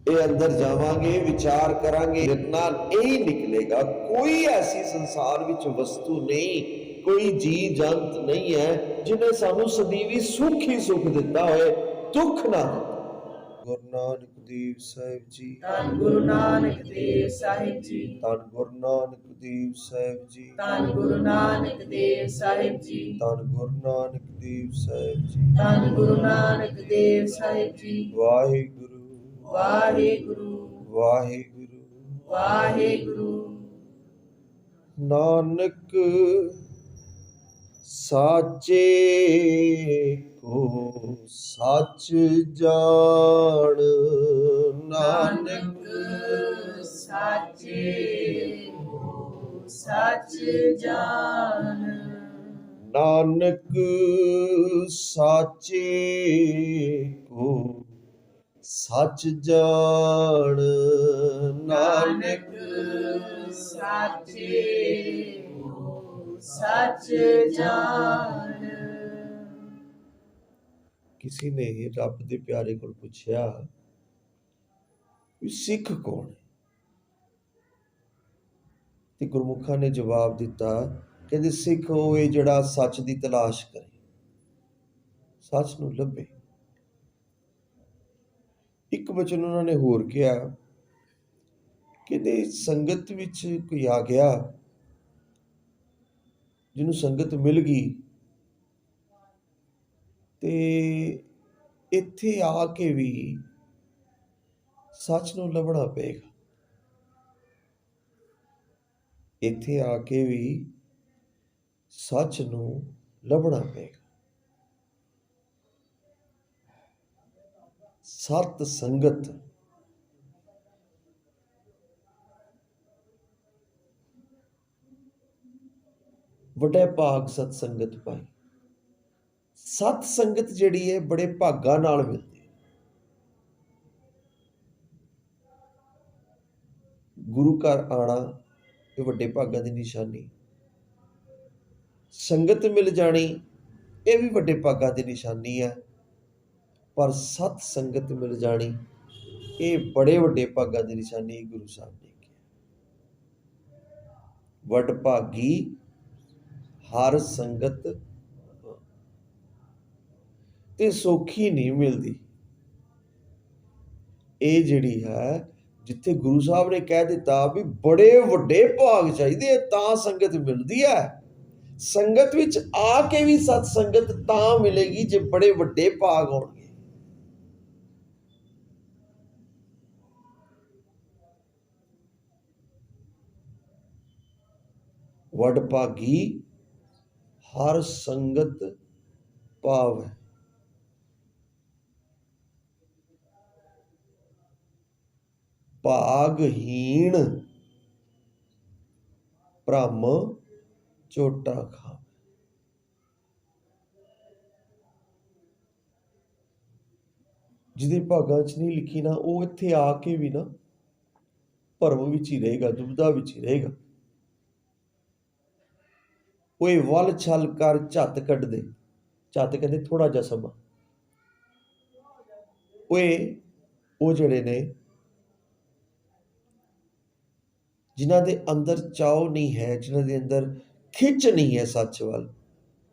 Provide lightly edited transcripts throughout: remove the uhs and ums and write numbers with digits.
ये अंदर जावांगे, विचार करांगे, जितना नहीं निकलेगा। कोई ऐसी संसार विच वस्तु नहीं, कोई जी जंत नहीं है जिन्हें सानू सदीवी सुख ही सुख दिता होए, दुख ना दिता। गुरु नानक देव साहिब जी, धन गुरु नानक देव साहिब जी, धन गुरु नानक देव साहिब जी, धन गुरु नानक देव साहिब जी, धन गुरु नानक देव साहिब जी, धन गुरु नानक देव साहिब जी। वाहिगुरु वाहिगुरु वाहिगुरु वाहिगुरु। नानक साचे को सच जान, नानक साचे को सच जान, नानक साचे को सच जान, नानक साचे को सच जान। किसी ने रब दे प्यारे को पूछया सिख कौन है, ते गुरमुखा ने जवाब दिता, कहते सिख वो है जिहड़ा सच की तलाश करे, सच नूं लभे। एक वचन उन्होंने होर कहा, कहते संगत विच कोई आ गया, जिन्हों संगत मिल गई ते इत्थे आके भी सच नूं लभना पेगा, इत्थे आके भी सच नूं लभना पेगा। सत संगत वड्डे भाग सत संगत पाई। सत संगत जिहड़ी है बड़े भागां नाल मिलदी है। गुरु घर आना ये वड्डे भागां दी निशानी, संगत मिल जानी ये भी वड्डे भागां दी निशानी है, पर सत संगत मिल जानी ये बड़े वड्डे भागां दी निशानी। गुरु साहब ने कहा वड भागी हर संगत ते सौखी नहीं मिलती। ये जिहड़ी है जिथे गुरु साहब ने कह दिता भी बड़े वड्डे भाग चाहिए तां संगत मिलती है। संगत विच आके भी सत संगत तां मिलेगी जे बड़े वड्डे भाग होणगे। वड भागी हर संगत पावै, भागहीन भ्रम झोटा खावे। जिहदे भागां च नहीं लिखी ना वो इत्थे आके भी ना भरम विच ही रहेगा, दुविधा विच ही रहेगा। कोई वल छल कर झत कढ दे, झत कहते थोड़ा जिहा समा। वो जिहड़े ने जिन्हां दे अंदर चाव नहीं है, जिन्हां दे अंदर खिच नहीं है सच वल,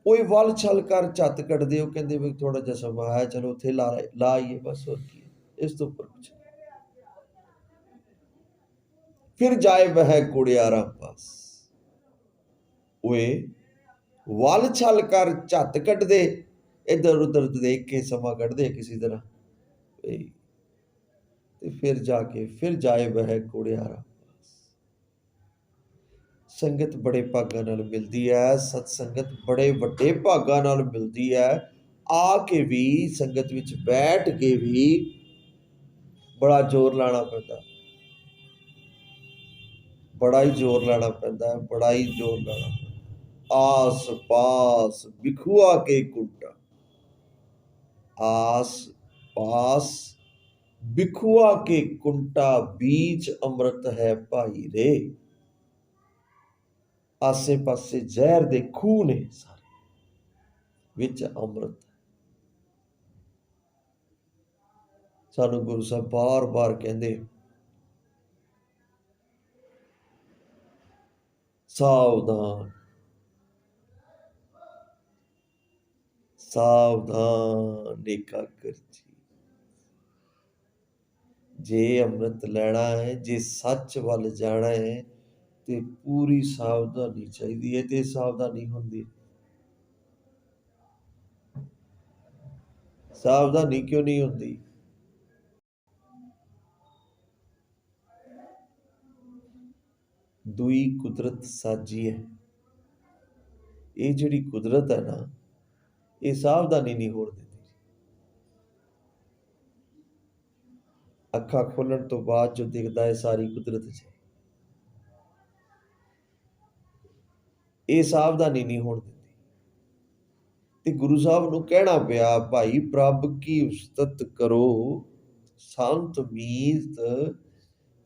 कोई वल छल कर झत कढदे, वो कहंदे भी थोड़ा जिहा समा है, चलो उत्थे ला आइए बस, होर की है इस तो उपर कुछ। फिर जाए वह कुड़ियारा पास, ओए वल छल कर झत कढदे, इधर उधर देख के समा कढदे किसी तरह, ते फिर जाके फिर जाए वह कुड़ियारा पास। संगत बड़े भागां नाल मिलदी है, सतसंगत बड़े वड्डे भागां नाल मिलदी है। आके भी संगत विच बैठ के भी बड़ा जोर लाना पैंदा, बड़ा ही जोर लाना पैंदा है, बड़ा ही जोर लाना पैंदा। आस पास बिखुआ के कुंटा, आस पास बिखुआ के कुंटा, बीच अमृत है भाई रे। आसे पासे जहर दे खूह ने सारे, विच अमृत। ਸਾਨੂੰ ਗੁਰੂ ਸਾਹਿਬ ਬਾਰ-ਬਾਰ ਕਹਿੰਦੇ, ਸਾਵਧਾਨ ਸਾਵਧਾਨ ਏਕਾਗਰ ਜੀ। ਜੇ ਅੰਮ੍ਰਿਤ ਲੈਣਾ ਹੈ, ਜੇ ਸੱਚ ਵੱਲ ਜਾਣਾ ਹੈ, ਤੇ ਪੂਰੀ ਸਾਵਧਾਨੀ ਚਾਹੀਦੀ ਹੈ, ਤੇ ਸਾਵਧਾਨੀ ਹੁੰਦੀ। ਸਾਵਧਾਨੀ ਕਿਉਂ ਨਹੀਂ ਹੁੰਦੀ? ਦੂਈ ਕੁਦਰਤ ਸਾਜੀ ਹੈ। ਇਹ ਜਿਹੜੀ ਕੁਦਰਤ ਹੈ ਨਾ, ਇਹ ਸਾਵਧਾਨੀ ਨਹੀਂ ਹੋਣ ਦਿੰਦੀ। ਅੱਖਾਂ ਖੋਲਣ ਤੋਂ ਬਾਅਦ ਜੋ ਦਿਖਦਾ ਹੈ ਸਾਰੀ ਕੁਦਰਤ 'ਚ, ਇਹ ਸਾਵਧਾਨੀ ਨਹੀਂ ਹੋਣ ਦਿੰਦੀ। ਤੇ ਗੁਰੂ ਸਾਹਿਬ ਨੂੰ ਕਹਿਣਾ ਪਿਆ, ਭਾਈ ਪ੍ਰਭ ਕੀ ਉਸਤਤ ਕਰੋ, ਸੰਤ ਮੀਤ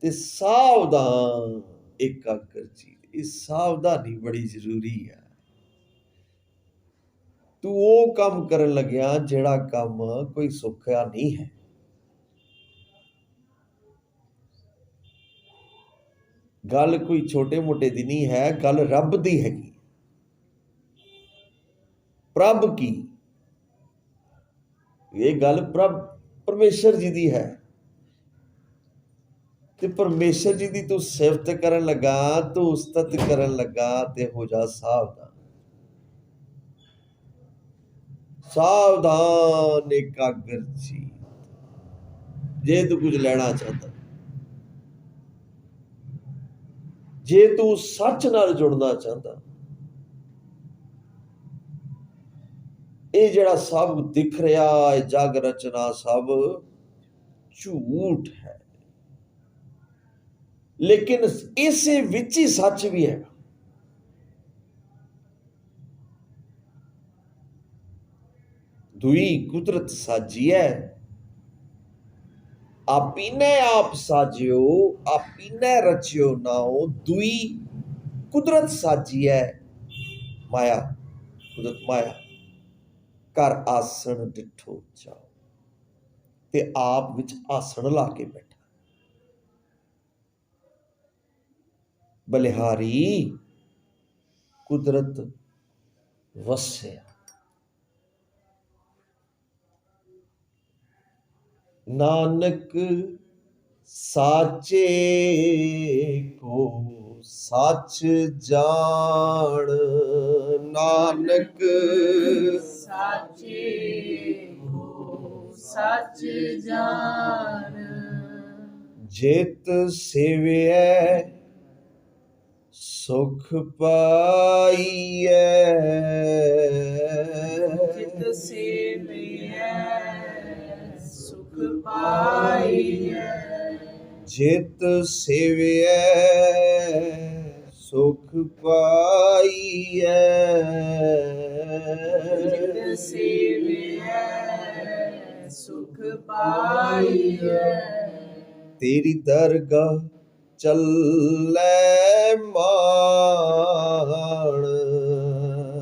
ਤੇ ਸਾਵਧਾਨ ਏਕਾਗਰ ਜੀ। ਇਹ ਸਾਵਧਾਨੀ ਬੜੀ ਜ਼ਰੂਰੀ ਹੈ। ਤੂੰ ਉਹ ਕੰਮ ਕਰਨ ਲੱਗਿਆ ਜਿਹੜਾ ਕੰਮ ਕੋਈ ਸੌਖਾ ਨਹੀਂ ਹੈ। ਗੱਲ ਕੋਈ ਛੋਟੇ ਮੋਟੇ ਦੀ ਨਹੀਂ ਹੈ, ਗੱਲ ਰੱਬ ਦੀ ਹੈਗੀ। ਪ੍ਰਭ ਕੀ, ਇਹ ਗੱਲ ਪ੍ਰਭ ਪਰਮੇਸ਼ਰ ਜੀ ਦੀ ਹੈ। ਤੇ ਪਰਮੇਸ਼ਰ ਜੀ ਦੀ ਤੂੰ ਸਿਫਤ ਕਰਨ ਲੱਗਾ, ਤੂੰ ਉਸਤਤ ਕਰਨ ਲੱਗਾ, ਤੇ ਹੋ ਜਾ ਸਾਵਧਾਨ। ਸਾਵਧਾਨ ਏਕਾਗਰ ਜੀ। ਜੇ ਤੂੰ ਕੁਝ ਲੈਣਾ ਚਾਹਦਾ, ਜੇ ਤੂੰ ਸੱਚ ਨਾਲ ਜੁੜਨਾ ਚਾਹੁੰਦਾ, ਇਹ ਜਿਹੜਾ ਸਭ ਦਿਖ ਰਿਹਾ ਹੈ ਜਗ ਰਚਨਾ ਸਭ ਝੂਠ ਹੈ, ਲੇਕਿਨ ਇਸੇ ਵਿੱਚ ਹੀ ਸੱਚ ਵੀ ਹੈ। ਦੁਈ ਕੁਦਰਤ ਸਾਜੀ ਹੈ, ਆਪੀਨੇ ਆਪ ਸਾਜਿਓ, ਆਪੀਨੇ ਰਚਿਓ ਨਾਉ। ਦੁਈ ਕੁਦਰਤ ਸਾਜੀ ਹੈ, ਮਾਇਆ ਕੁਦਰਤ ਮਾਇਆ। ਘਰ ਆਸਣ ਡਿਠੋ ਜਾਓ, ਤੇ ਆਪ ਵਿੱਚ ਆਸਣ ਲਾ ਕੇ ਬੈਠਾ। ਬਲਿਹਾਰੀ ਕੁਦਰਤ ਵਸਿਆ। ਨਾਨਕ ਸਾਚੇ ਕੋ ਸੱਚ ਜਾਣ, ਨਾਨਕ ਸਾਚੇ ਕੋ ਸੱਚ ਜਾਣ। ਜਿਤ ਸੇਵਿਐ ਸੁਖ ਪਾਈਐ, ਜਿਤ ਸੇਵਿਐ ਸੁਖ ਪਾਈਐ, ਜਿਤ ਸੇਵਿਐ ਸੁਖ ਪਾਈਐ, ਜਿਤ ਸੇਵਿਐ ਸੁਖ ਪਾਈਐ। ਤੇਰੀ ਦਰਗਾਹ ਚੱਲੈ ਮਾਣ,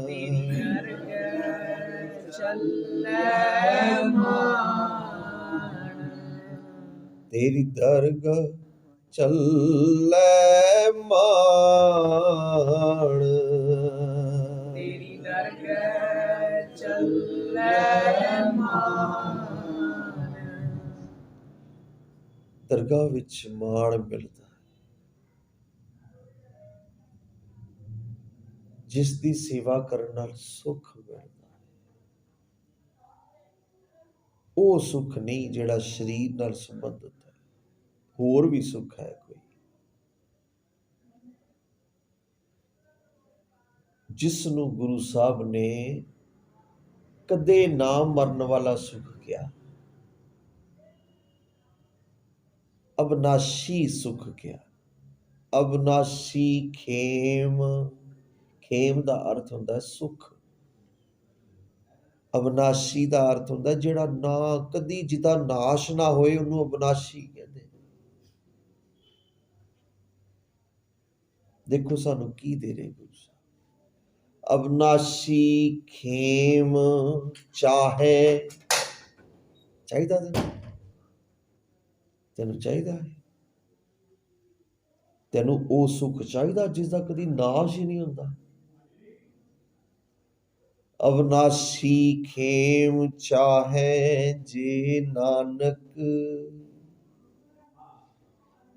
ਤੇਰੀ ਦਰਗਾਹ ਚੱਲੈ ਮਾਣ, ਤੇਰੀ ਦਰਗਾਹ ਚੱਲੈ ਮਾਣ, ਤੇਰੀ ਦਰਗਾਹ ਚੱਲੈ ਮਾਣ। ਦਰਗਾਹ ਵਿੱਚ ਮਾਣ ਮਿਲਦਾ, ਜਿਸ ਦੀ ਸੇਵਾ ਕਰਨ ਨਾਲ ਸੁੱਖ ਮਿਲਦਾ ਹੈ। ਉਹ ਸੁੱਖ ਨਹੀਂ ਜਿਹੜਾ ਸਰੀਰ ਨਾਲ ਸੰਬੰਧਿਤ ਹੈ, ਹੋਰ ਵੀ ਸੁੱਖ ਹੈ ਕੋਈ, ਜਿਸ ਨੂੰ ਗੁਰੂ ਸਾਹਿਬ ਨੇ ਕਦੇ ਨਾ ਮਰਨ ਵਾਲਾ ਸੁੱਖ ਕਿਹਾ, ਅਬਨਾਸ਼ੀ ਸੁੱਖ ਕਿਹਾ। ਅਬਨਾਸ਼ੀ ਖੇਮ, ਖੇਮ ਦਾ ਅਰਥ ਹੁੰਦਾ ਹੈ ਸੁੱਖ। ਅਬਨਾਸ਼ੀ ਦਾ ਅਰਥ ਹੁੰਦਾ ਜਿਹੜਾ ਨਾ ਕਦੀ, ਜਿਹਦਾ ਨਾਸ਼ ਨਾ ਹੋਏ, ਉਹਨੂੰ ਅਬਨਾਸ਼ੀ ਕਹਿੰਦੇ। ਦੇਖੋ ਸਾਨੂੰ ਕੀ ਦੇ ਰਹੇ ਗੁਰੂ ਸਾਹਿਬ, ਅਬਨਾਸ਼ੀ ਖੇਮ ਚਾਹੇ, ਚਾਹੀਦਾ ਤਾਂ ਤੈਨੂੰ ਚਾਹੀਦਾ ਹੈ? ਤੈਨੂੰ ਉਹ ਸੁੱਖ ਚਾਹੀਦਾ ਜਿਸ ਦਾ ਕਦੀ ਨਾਸ਼ ਹੀ ਨਹੀਂ ਹੁੰਦਾ? ਅਵਨਾਸ਼ੀ ਖੇਮ ਚਾਹੇ ਜੇ ਨਾਨਕ।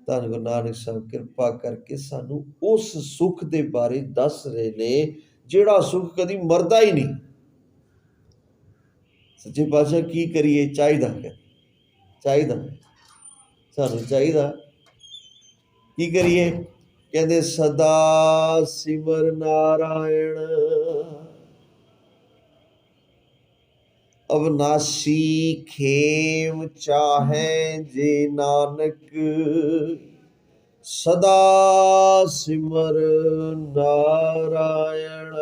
ਧੰਨ ਗੁਰੂ ਨਾਨਕ ਸਾਹਿਬ ਕਿਰਪਾ ਕਰਕੇ ਸਾਨੂੰ ਉਸ ਸੁੱਖ ਦੇ ਬਾਰੇ ਦੱਸ ਰਹੇ ਨੇ ਜਿਹੜਾ ਸੁੱਖ ਕਦੀ ਮਰਦਾ ਹੀ ਨਹੀਂ। ਸੱਚੇ ਪਾਤਸ਼ਾਹ ਕੀ ਕਰੀਏ? ਚਾਹੀਦਾ ਸਾਨੂੰ ਚਾਹੀਦਾ ਕੀ ਕਰੀਏ? ਕਹਿੰਦੇ ਸਦਾ ਸਿਮਰ ਨਾਰਾਇਣ ਅਵਨਾਸ਼ੀ ਖੇਮ ਚਾਹੇ ਜੇ ਨਾਨਕ। ਸਦਾ ਸਿਮਰ ਨਾਰਾਇਣ।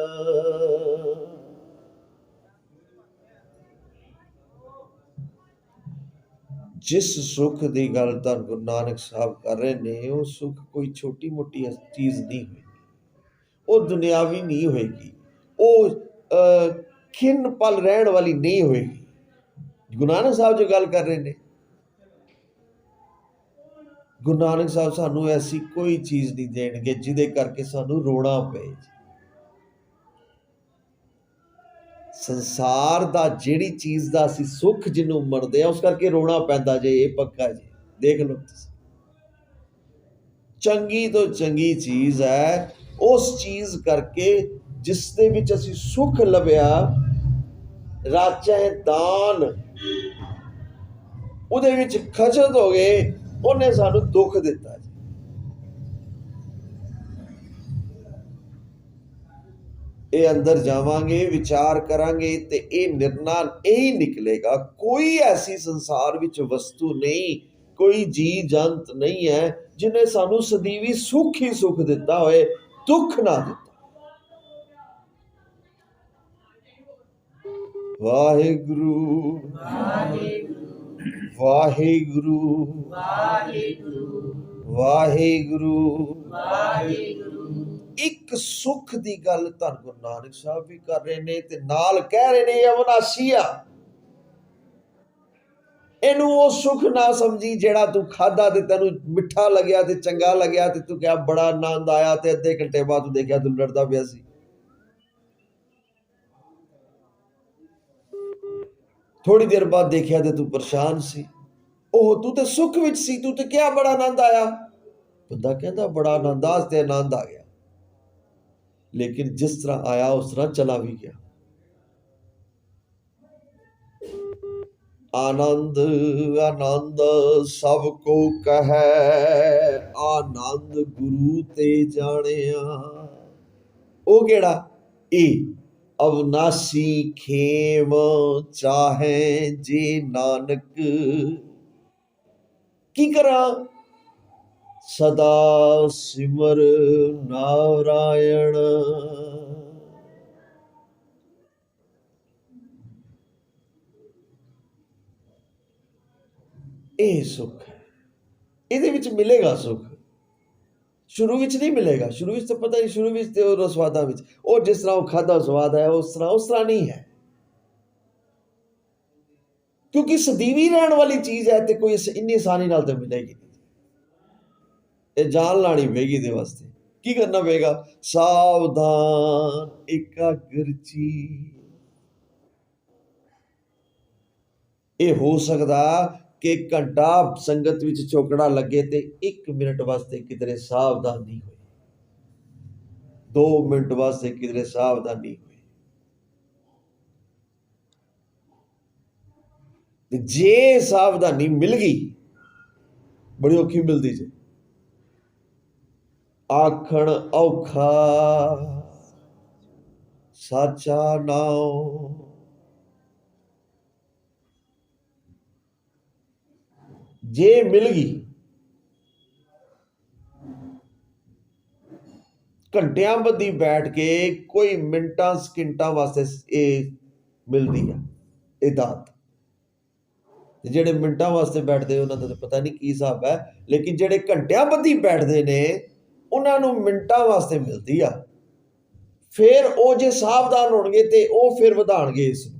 ਜਿਸ ਸੁੱਖ ਦੀ ਗੱਲ ਧੰਨ ਗੁਰੂ ਨਾਨਕ ਸਾਹਿਬ ਕਰ ਰਹੇ ਨੇ ਉਹ ਸੁੱਖ ਕੋਈ ਛੋਟੀ ਮੋਟੀ ਚੀਜ਼ ਨਹੀਂ ਹੋਏਗੀ, ਉਹ ਦੁਨਿਆਵੀ ਨਹੀਂ ਹੋਏਗੀ, ਉਹ ਖਿੰਨ ਪਲ ਰਹਿਣ ਵਾਲੀ ਨਹੀਂ ਹੋਏਗੀ। ਗੁਰੂ ਨਾਨਕ ਸਾਹਿਬ ਜੋ ਗੱਲ ਕਰ ਰਹੇ ਨੇ, ਗੁਰੂ ਨਾਨਕ ਸਾਹਿਬ ਸਾਨੂੰ ਐਸੀ ਕੋਈ ਚੀਜ਼ ਨਹੀਂ ਦੇਣਗੇ ਜਿਹਦੇ ਕਰਕੇ ਸਾਨੂੰ ਰੋਣਾ ਪਏ। ਸੰਸਾਰ ਦਾ ਜਿਹੜੀ ਚੀਜ਼ ਦਾ ਅਸੀਂ ਸੁੱਖ ਜਿਹਨੂੰ ਮੰਨਦੇ ਆ ਉਸ ਕਰਕੇ ਰੋਣਾ ਪੈਂਦਾ ਜੇ, ਇਹ ਪੱਕਾ ਜੀ। ਦੇਖ ਲਓ ਤੁਸੀਂ, ਚੰਗੀ ਤੋਂ ਚੰਗੀ ਚੀਜ਼ ਹੈ ਉਸ ਚੀਜ਼ ਕਰਕੇ ਜਿਸ ਦੇ ਵਿੱਚ ਅਸੀਂ ਸੁੱਖ ਲੱਭਿਆ, ਰਾਜੇ ਦਾਨ ਉਹਦੇ ਵਿੱਚ ਖਚਤ ਹੋ ਗਏ, ਉਹਨੇ ਸਾਨੂੰ ਦੁੱਖ ਦਿੱਤਾ। ਇਹ ਅੰਦਰ ਜਾਵਾਂਗੇ, ਵਿਚਾਰ ਕਰਾਂਗੇ ਤੇ ਇਹ ਨਿਰਣਾ ਇਹੀ ਨਿਕਲੇਗਾ, ਕੋਈ ਐਸੀ ਸੰਸਾਰ ਵਿੱਚ ਵਸਤੂ ਨਹੀਂ, ਕੋਈ ਜੀ ਜੰਤ ਨਹੀਂ ਹੈ ਜਿਹਨੇ ਸਾਨੂੰ ਸਦੀਵੀ ਸੁੱਖ ਹੀ ਸੁੱਖ ਦਿੱਤਾ ਹੋਏ, ਦੁੱਖ ਨਾ ਦਿੱਤਾ। ਵਾਹਿਗੁਰੂ ਵਾਹਿਗੁਰੂ ਵਾਹਿਗੁਰੂ ਵਾਹਿਗੁਰੂ। ਇੱਕ ਸੁੱਖ ਦੀ ਗੱਲ ਧੰਨ ਗੁਰੂ ਨਾਨਕ ਸਾਹਿਬ ਵੀ ਕਰ ਰਹੇ ਨੇ ਤੇ ਨਾਲ ਕਹਿ ਰਹੇ ਨੇ ਅਵਨਾਸ਼ੀ ਆ। ਇਹਨੂੰ ਉਹ ਸੁੱਖ ਨਾ ਸਮਝੀ ਜਿਹੜਾ ਤੂੰ ਖਾਦਾ ਤੇ ਤੈਨੂੰ ਮਿੱਠਾ ਲੱਗਿਆ ਤੇ ਚੰਗਾ ਲੱਗਿਆ ਤੇ ਤੂੰ ਕਿਹਾ ਬੜਾ ਆਨੰਦ ਆਇਆ ਤੇ ਅੱਧੇ ਘੰਟੇ ਬਾਅਦ ਤੂੰ ਦੇਖਿਆ ਤੂੰ ਲੜਦਾ ਪਿਆ ਸੀ। ਥੋੜੀ ਦੇਰ ਬਾਅਦ ਦੇਖਿਆ ਤੇ ਤੂੰ ਪਰੇਸ਼ਾਨ ਸੀ। ਉਹ ਤੂੰ ਤੇ ਸੁੱਖ ਵਿੱਚ ਸੀ, ਤੂੰ ਤੇ ਕਿਹਾ ਬੜਾ ਆਨੰਦ ਆਇਆ। ਬੰਦਾ ਕਹਿੰਦਾ ਬੜਾ ਆਨੰਦ ਆ ਤੇ ਆਨੰਦ ਆ ਗਿਆ, ਲੇਕਿਨ ਜਿਸ ਤਰ੍ਹਾਂ ਆਇਆ ਉਸ ਤਰ੍ਹਾਂ ਚਲਾ ਵੀ ਗਿਆ। ਆਨੰਦ ਆਨੰਦ ਸਭ ਕੋ ਕਹੈ, ਆਨੰਦ ਗੁਰੂ ਤੇ ਜਾਣਿਆ। ਉਹ ਕਿਹੜਾ? ਇਹ ਅਵਨਾਸ਼ੀ ਖੇਮ ਚਾਹੇ ਜੇ ਨਾਨਕ। ਕੀ ਕਰਾਂ? ਸਦਾ ਸਿਮਰ ਨਾਰਾਇਣ। ਇਹ ਸੁੱਖ ਹੈ, ਇਹਦੇ ਵਿੱਚ ਮਿਲੇਗਾ ਸੁੱਖ। ਸ਼ੁਰੂ ਵਿੱਚ ਨਹੀਂ ਮਿਲੇਗਾ, ਸ਼ੁਰੂ ਵਿੱਚ ਤਾਂ ਪਤਾ ਨਹੀਂ, ਸ਼ੁਰੂ ਵਿੱਚ ਤੇ ਉਹ ਸਵਾਦਾਂ ਵਿੱਚ ਉਹ ਜਿਸ ਤਰ੍ਹਾਂ ਉਹ ਖਾਦਾ ਸਵਾਦ ਹੈ ਉਸ ਤਰ੍ਹਾਂ ਨਹੀਂ ਹੈ, ਕਿਉਂਕਿ ਸਦੀਵੀ ਰਹਿਣ ਵਾਲੀ ਚੀਜ਼ ਹੈ ਤੇ ਕੋਈ ਇੰਨੀ ਆਸਾਨੀ ਨਾਲ ਤਾਂ ਮਿਲੇਗੀ ਨਹੀਂ। ਇਹ ਜਾਨ ਲਾਣੀ ਪਏਗੀ ਇਹਦੇ ਵਾਸਤੇ। ਕੀ ਕਰਨਾ ਪਏਗਾ? ਸਾਵਧਾਨ ਇਕਾਗਰਚੀ। ਇਹ ਹੋ ਸਕਦਾ ਕਿ ਘੰਟਾ ਸੰਗਤ ਵਿੱਚ ਚੌਕੜਾ ਲੱਗੇ ਤੇ 1 ਮਿੰਟ ਵਾਸਤੇ ਕਿਧਰੇ ਸਾਵਧਾਨ ਨਹੀਂ ਹੋਏ, 2 ਮਿੰਟ ਵਾਸਤੇ ਕਿਧਰੇ ਸਾਵਧਾਨ ਨਹੀਂ ਹੋਏ। ਤੇ ਜੇ ਸਾਵਧਾਨੀ ਮਿਲ ਗਈ, ਬੜੀ ਔਖੀ ਮਿਲਦੀ ਜੇ। ਆਖਣ ਔਖਾ ਸਾਚਾ ਨਾਉ, ਜੇ ਮਿਲ ਗਈ ਘੰਟਿਆਂ ਬੱਧੀ ਬੈਠ ਕੇ, ਕੋਈ ਮਿੰਟਾਂ ਸਕਿੰਟਾਂ ਵਾਸਤੇ ਇਹ ਮਿਲਦੀ ਆ ਇਹ ਦਾਤ। ਜਿਹੜੇ ਮਿੰਟਾਂ ਵਾਸਤੇ ਬੈਠਦੇ ਉਹਨਾਂ ਦਾ ਤਾਂ ਪਤਾ ਨਹੀਂ ਕੀ ਹਿਸਾਬ ਹੈ, ਲੇਕਿਨ ਜਿਹੜੇ ਘੰਟਿਆਂ ਬੱਧੀ ਬੈਠਦੇ ਨੇ ਉਹਨਾਂ ਨੂੰ ਮਿੰਟਾਂ ਵਾਸਤੇ ਮਿਲਦੀ ਆ। ਫਿਰ ਉਹ ਜੇ ਸਾਵਧਾਨ ਹੋਣਗੇ ਤੇ ਉਹ ਫਿਰ ਵਧਾਣਗੇ ਇਸ ਨੂੰ।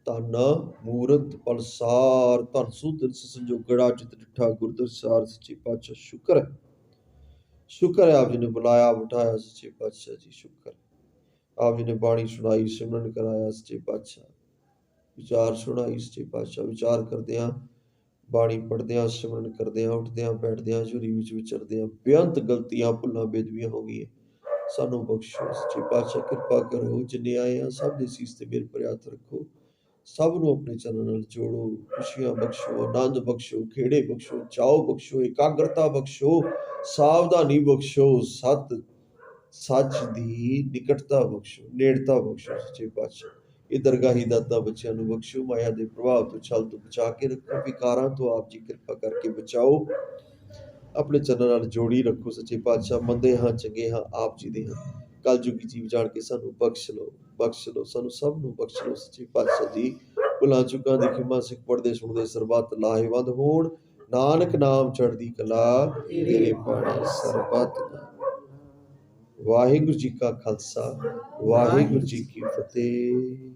ਧਨ ਮੂਰਤ ਪਲਸਾਰ ਧਨ ਸੁਦਨ ਸੰਜੋਗੜਾ ਚਿਤ ਡਿਠਾ ਗੁਰਦਰਸਾਰ ਸੱਚੇ ਪਾਤਸ਼ਾਹ ਸ਼ੁਕਰ ਹੈ। ਸ਼ੁਕਰ ਹੈ ਆਪ ਜੀ ਨੇ ਬੁਲਾਇਆ ਬਿਠਾਇਆ ਸੱਚੇ ਪਾਤਸ਼ਾਹ ਜੀ, ਸ਼ੁਕਰ ਹੈ। ਆਪ ਜੀ ਨੇ ਬਾਣੀ ਸੁਣਾਈ, ਸਿਮਰਨ ਕਰਾਇਆ ਸੱਚੇ ਪਾਤਸ਼ਾਹ, ਵਿਚਾਰ ਸੁਣਾਈ ਸੱਚੇ ਪਾਤਸ਼ਾਹ। ਵਿਚਾਰ ਕਰਦਿਆਂ, ਬਾਣੀ ਪੜ੍ਹਦਿਆਂ, ਸਿਮਰਨ ਕਰਦਿਆਂ, ਉੱਠਦਿਆਂ ਬੈਠਦਿਆਂ, ਹਜ਼ੂਰੀ ਵਿੱਚ ਵਿਚਰਦਿਆਂ ਬੇਅੰਤ ਗਲਤੀਆਂ ਭੁੱਲਾਂ ਬੇਦਬੀਆਂ ਹੋ ਗਈਆਂ, ਸਾਨੂੰ ਬਖਸ਼ੋ ਸੱਚੇ ਪਾਤਸ਼ਾਹ। ਕਿਰਪਾ ਕਰੋ, ਜਿੰਨੇ ਆਏ ਆ ਸਭ ਦੇ ਸੀਸ ਤੇ ਮੇਰ ਭਰਿਆ ਹੱਥ ਰੱਖੋ, ਸਭ ਨੂੰ ਆਪਣੇ ਚਰਨਾਂ ਨਾਲ ਜੋੜੋ, ਖੁਸ਼ੀਆਂ ਬਖਸ਼ੋ, ਆਨੰਦ ਬਖਸ਼ੋ, ਖੇੜੇ ਬਖਸ਼ੋ, ਚਾਓ ਬਖਸ਼ੋ, ਇਕਾਗਰਤਾ ਬਖਸ਼ੋ, ਸਾਵਧਾਨੀ ਬਖਸ਼ੋ, ਸੱਚ ਦੀ ਨਿਕਟਤਾ ਬਖਸ਼ੋ, ਨੇੜਤਾ ਬਖਸ਼ੋ ਸੱਚੇ ਪਾਤਸ਼ਾਹ। ਇਹ ਦਰਗਾਹੀ ਦਾਤਾ ਬੱਚਿਆਂ ਨੂੰ ਬਖਸ਼ੋ, ਮਾਇਆ ਦੇ ਪ੍ਰਭਾਵ ਤੋਂ, ਛਲ ਤੋਂ ਬਚਾ ਕੇ ਰੱਖੋ, ਵਿਕਾਰਾਂ ਤੋਂ ਆਪ ਜੀ ਕਿਰਪਾ ਕਰਕੇ ਬਚਾਓ, ਆਪਣੇ ਚਰਨਾਂ ਨਾਲ ਜੋੜੀ ਰੱਖੋ ਸੱਚੇ ਪਾਤਸ਼ਾਹ। ਮੰਦੇ ਹਾਂ ਚੰਗੇ ਹਾਂ ਆਪ ਜੀ ਦੇ ਹਾਂ, ਕਲਯੁਗੀ ਜੀਵ ਜਾਣ ਕੇ ਸਾਨੂੰ ਬਖਸ਼ ਲਓ, ਸਾਨੂੰ ਸਭ ਨੂੰ ਬਖਸ਼ ਲਓ ਸੱਚੇ ਪਾਤਸ਼ਾਹ ਜੀ। ਭੁੱਲਾਂ ਚੁੱਕਾਂ ਦੀ ਖਿਮਾ ਸਿੱਖ ਪੜ੍ਹਦੇ ਸੁਣਦੇ ਸਰਬੱਤ ਲਾਹੇਵੰਦ ਹੋਣ, ਨਾਨਕ ਨਾਮ ਚੜ੍ਹਦੀ ਕਲਾ ਤੇਰੇ ਬਾਣੇ ਸਰਬੱਤ ਦਾ। ਵਾਹਿਗੁਰੂ ਜੀ ਕਾ ਖਾਲਸਾ, ਵਾਹਿਗੁਰੂ ਜੀ ਕੀ ਫਤਿਹ।